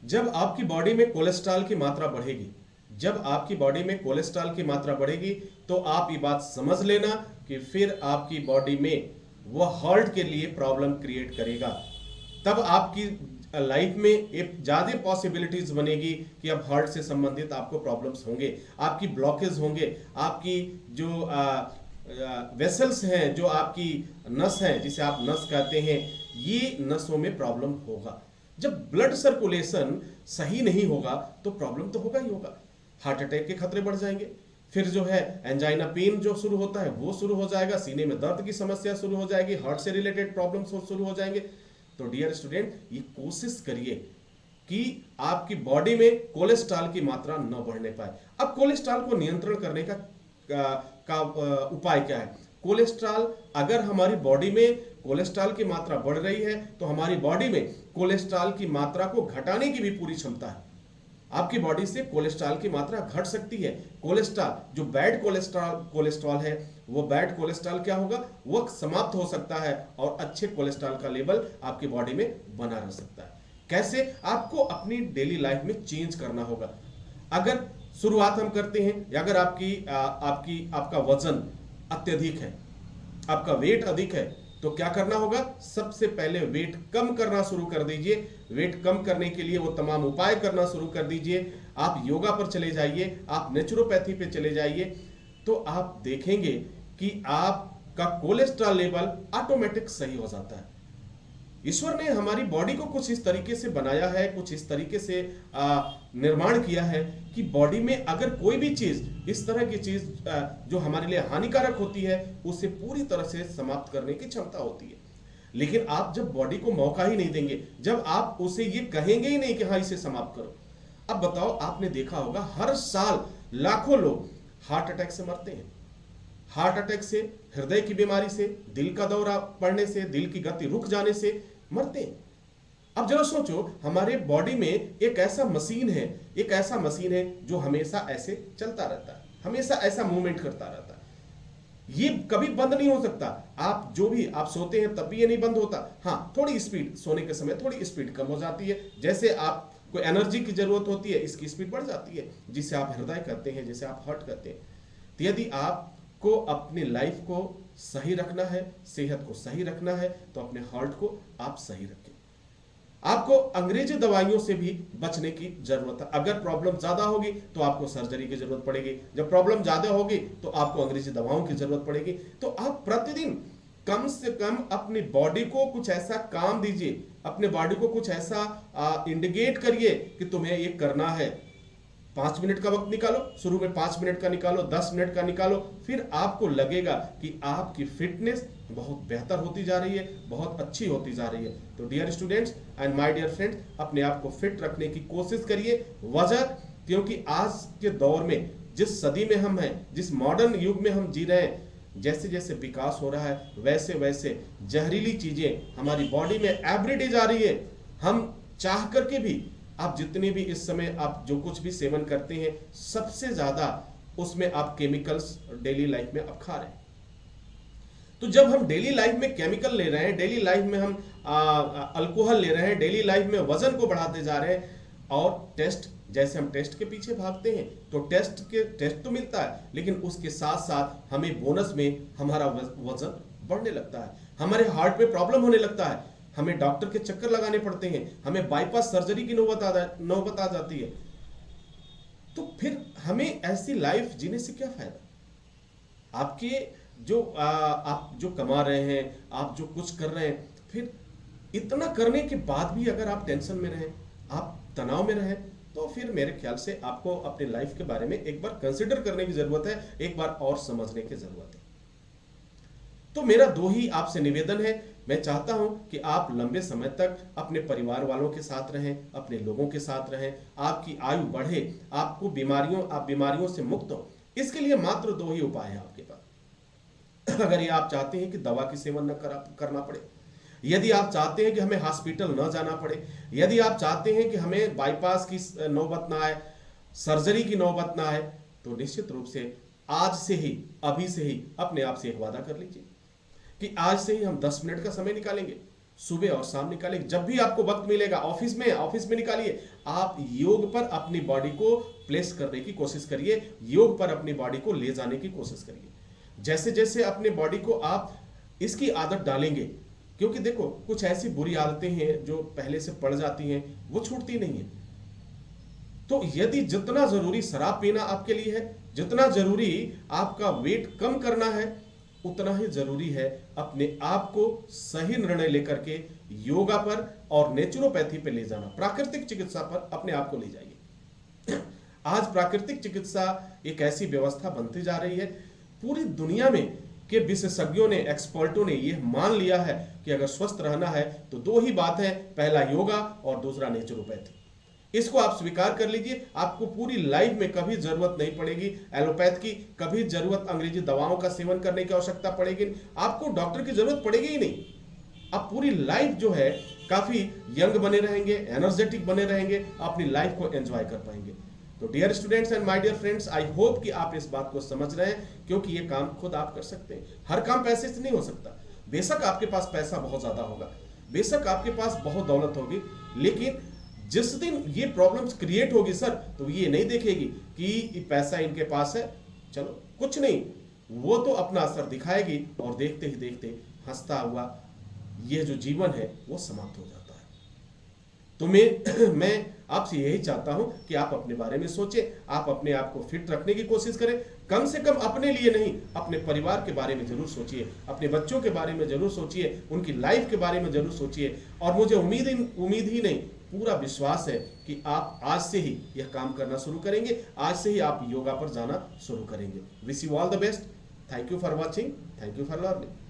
जब आपकी बॉडी में कोलेस्ट्रॉल की मात्रा बढ़ेगी, जब आपकी बॉडी में कोलेस्ट्रॉल की मात्रा बढ़ेगी, तो आप ये बात समझ लेना कि फिर आपकी बॉडी में वह हार्ट के लिए प्रॉब्लम क्रिएट करेगा। तब आपकी लाइफ में एक ज्यादा पॉसिबिलिटीज बनेगी कि अब हार्ट से संबंधित आपको प्रॉब्लम्स होंगे, आपकी ब्लॉकेज होंगे, आपकी जो वेसल्स हैं, जो आपकी नस है जिसे आप नस कहते हैं, ये नसों में प्रॉब्लम होगा। जब ब्लड सर्कुलेशन सही नहीं होगा तो प्रॉब्लम तो होगा ही होगा। हार्ट अटैक के खतरे बढ़ जाएंगे, फिर जो है एंजाइना पेन जो शुरू होता है वो शुरू हो जाएगा, सीने में दर्द की समस्या शुरू हो जाएगी, हार्ट से रिलेटेड प्रॉब्लम्स शुरू हो जाएंगे। तो डियर स्टूडेंट, ये कोशिश करिए कि आपकी बॉडी में कोलेस्ट्रॉल की मात्रा न बढ़ने पाए। अब कोलेस्ट्रॉल को नियंत्रण करने का उपाय क्या है? कोलेस्ट्रॉल, अगर हमारी बॉडी में कोलेस्ट्रॉल की मात्रा बढ़ रही है तो हमारी बॉडी में कोलेस्ट्रॉल की मात्रा को घटाने की भी पूरी क्षमता है। आपकी बॉडी से कोलेस्ट्रॉल की मात्रा घट सकती है। कोलेस्ट्रॉल, जो बैड कोलेस्ट्रॉल है, वो बैड कोलेस्ट्रॉल क्या होगा, वो समाप्त हो सकता है और अच्छे कोलेस्ट्रॉल का लेवल आपकी बॉडी में बना रह सकता है। कैसे? आपको अपनी डेली लाइफ में चेंज करना होगा। अगर शुरुआत हम करते हैं, या अगर आपका वजन अत्यधिक है, आपका वेट अधिक है, तो क्या करना होगा? सबसे पहले वेट कम करना शुरू कर दीजिए। वेट कम करने के लिए वो तमाम उपाय करना शुरू कर दीजिए। आप योगा पर चले जाइए, आप नेचुरोपैथी पे चले जाइए, तो आप देखेंगे कि आपका कोलेस्ट्रॉल लेवल ऑटोमेटिक सही हो जाता है। ईश्वर ने हमारी बॉडी को कुछ इस तरीके से बनाया है, कुछ इस तरीके से निर्माण किया है कि बॉडी में अगर कोई भी चीज, इस तरह की चीज जो हमारे लिए हानिकारक होती है, उसे पूरी तरह से समाप्त करने की क्षमता होती है। लेकिन आप जब बॉडी को मौका ही नहीं देंगे, जब आप उसे ये कहेंगे ही नहीं कि हाँ इसे समाप्त करो। अब बताओ, आपने देखा होगा हर साल लाखों लोग हार्ट अटैक से मरते हैं। हार्ट अटैक से, हृदय की बीमारी से, दिल का दौरा पड़ने से, दिल की गति रुक जाने से मरते हैं। अब जरा सोचो, हमारे बॉडी में एक ऐसा मशीन है, एक ऐसा मशीन है जो हमेशा ऐसे चलता रहता है, हमेशा ऐसा मूवमेंट करता रहता है, ये कभी बंद नहीं हो सकता। आप जो भी आप सोते हैं तब भी ये नहीं बंद होता। हाँ, थोड़ी स्पीड, सोने के समय थोड़ी स्पीड कम हो जाती है, जैसे आप कोई एनर्जी की जरूरत होती है, इसकी स्पीड बढ़ जाती है, जिसे आप हृदय कहते हैं, जिसे आप हार्ट कहते हैं। तो यदि आपको अपनी लाइफ को सही रखना है, सेहत को सही रखना है, तो अपने हार्ट को आप सही रखें। आपको अंग्रेजी दवाइयों से भी बचने की जरूरत है। अगर प्रॉब्लम ज्यादा होगी तो आपको सर्जरी की जरूरत पड़ेगी, जब प्रॉब्लम ज्यादा होगी तो आपको अंग्रेजी दवाओं की जरूरत पड़ेगी। तो आप प्रतिदिन कम से कम अपनी बॉडी को कुछ ऐसा काम दीजिए, अपने बॉडी को कुछ ऐसा इंडिकेट करिए कि तुम्हें ये करना है। 5 मिनट का वक्त निकालो, शुरू में 5 मिनट का निकालो, 10 मिनट का निकालो, फिर आपको लगेगा कि आपकी फिटनेस बहुत बेहतर होती जा रही है, बहुत अच्छी होती जा रही है। तो dear students and my dear friends, अपने आप को फिट रखने की कोशिश करिए। वजह, क्योंकि आज के दौर में, जिस सदी में हम हैं, जिस मॉडर्न युग में हम जी रहे हैं, जैसे जैसे विकास हो रहा है, वैसे वैसे जहरीली चीजें हमारी बॉडी में एवरीडे जा रही है। हम चाह करके भी, आप जितने भी इस समय आप जो कुछ भी सेवन करते हैं, सबसे ज्यादा उसमें आप केमिकल्स डेली लाइफ में आप खा रहे हैं। तो जब हम डेली लाइफ में केमिकल ले रहे हैं, डेली लाइफ में हम अल्कोहल ले रहे हैं, डेली लाइफ में वजन को बढ़ाते जा रहे हैं, और टेस्ट, जैसे हम टेस्ट के पीछे भागते हैं, तो टेस्ट तो मिलता है, लेकिन उसके साथ साथ हमें बोनस में हमारा वजन बढ़ने लगता है, हमारे हार्ट में प्रॉब्लम होने लगता है, हमें डॉक्टर के चक्कर लगाने पड़ते हैं, हमें बाईपास सर्जरी की नौबत आ जाती है। तो फिर हमें ऐसी लाइफ जीने से क्या फायदा? आपके आप जो कमा रहे हैं, आप जो कुछ कर रहे हैं, फिर इतना करने के बाद भी अगर आप टेंशन में रहें, आप तनाव में रहें, तो फिर मेरे ख्याल से आपको अपनी लाइफ के बारे में एक बार कंसिडर करने की जरूरत है, एक बार और समझने की जरूरत है। तो मेरा दो ही आपसे निवेदन है। मैं चाहता हूं कि आप लंबे समय तक अपने परिवार वालों के साथ रहें, अपने लोगों के साथ रहें, आपकी आयु बढ़े, आप बीमारियों से मुक्त हो। इसके लिए मात्र दो ही उपाय है आपके पास। अगर ये आप चाहते हैं कि दवा की सेवन न करना पड़े, यदि आप चाहते हैं कि हमें हॉस्पिटल न जाना पड़े, यदि आप चाहते हैं कि हमें बाईपास की नौबत ना आए, सर्जरी की नौबत ना आए, तो निश्चित रूप से आज से ही, अभी से ही अपने आप से एक वादा कर लीजिए कि आज से ही हम 10 मिनट का समय निकालेंगे। सुबह और शाम निकालिए, जब भी आपको वक्त मिलेगा, ऑफिस में निकालिए। आप योग पर अपनी बॉडी को प्लेस करने की कोशिश करिए, योग पर अपनी बॉडी को ले जाने की कोशिश करिए। जैसे जैसे अपने बॉडी को आप इसकी आदत डालेंगे, क्योंकि देखो कुछ ऐसी बुरी आदतें हैं जो पहले से पड़ जाती हैं, वो छूटती नहीं है। तो यदि जितना जरूरी शराब पीना आपके लिए है, जितना जरूरी आपका वेट कम करना है, उतना ही जरूरी है अपने आप को सही निर्णय लेकर के योगा पर और नेचुरोपैथी पे ले जाना, प्राकृतिक चिकित्सा पर अपने आप को ले जाइए। आज प्राकृतिक चिकित्सा एक ऐसी व्यवस्था बनती जा रही है, पूरी दुनिया में के विशेषज्ञों ने, एक्सपर्टों ने यह मान लिया है कि अगर स्वस्थ रहना है तो दो ही बात है, पहला योगा और दूसरा नेचुरोपैथी। इसको आप स्वीकार कर लीजिए, आपको पूरी लाइफ में कभी जरूरत नहीं पड़ेगी एलोपैथ की, कभी जरूरत अंग्रेजी दवाओं का सेवन करने की आवश्यकता पड़ेगी, आपको डॉक्टर की जरूरत पड़ेगी ही नहीं। आप पूरी लाइफ जो है काफी यंग बने रहेंगे, एनर्जेटिक बने रहेंगे, अपनी लाइफ को एंजॉय कर पाएंगे। तो dear students and my dear friends, I hope कि आप इस बात को समझ रहे हैं, क्योंकि ये काम खुद आप कर सकते हैं। हर काम पैसे से नहीं हो सकता। बेशक आपके पास पैसा बहुत ज्यादा होगा, बेशक आपके पास बहुत दौलत होगी, लेकिन जिस दिन ये प्रॉब्लम्स क्रिएट होगी सर, तो ये नहीं देखेगी कि पैसा इनके पास है, चलो कुछ नहीं, वो तो अपना असर दिखाएगी और देखते ही देखते हंसता हुआ ये जो जीवन है वो समाप्त हो जाता है। तो मैं आपसे यही चाहता हूं कि आप अपने बारे में सोचें, आप अपने आप को फिट रखने की कोशिश करें, कम से कम अपने लिए नहीं, अपने परिवार के बारे में जरूर सोचिए, अपने बच्चों के बारे में जरूर सोचिए, उनकी लाइफ के बारे में जरूर सोचिए। और मुझे उम्मीद ही नहीं, पूरा विश्वास है कि आप आज से ही यह काम करना शुरू करेंगे, आज से ही आप योगा पर जाना शुरू करेंगे। Wish you all the best. Thank you for watching, thank you for learning.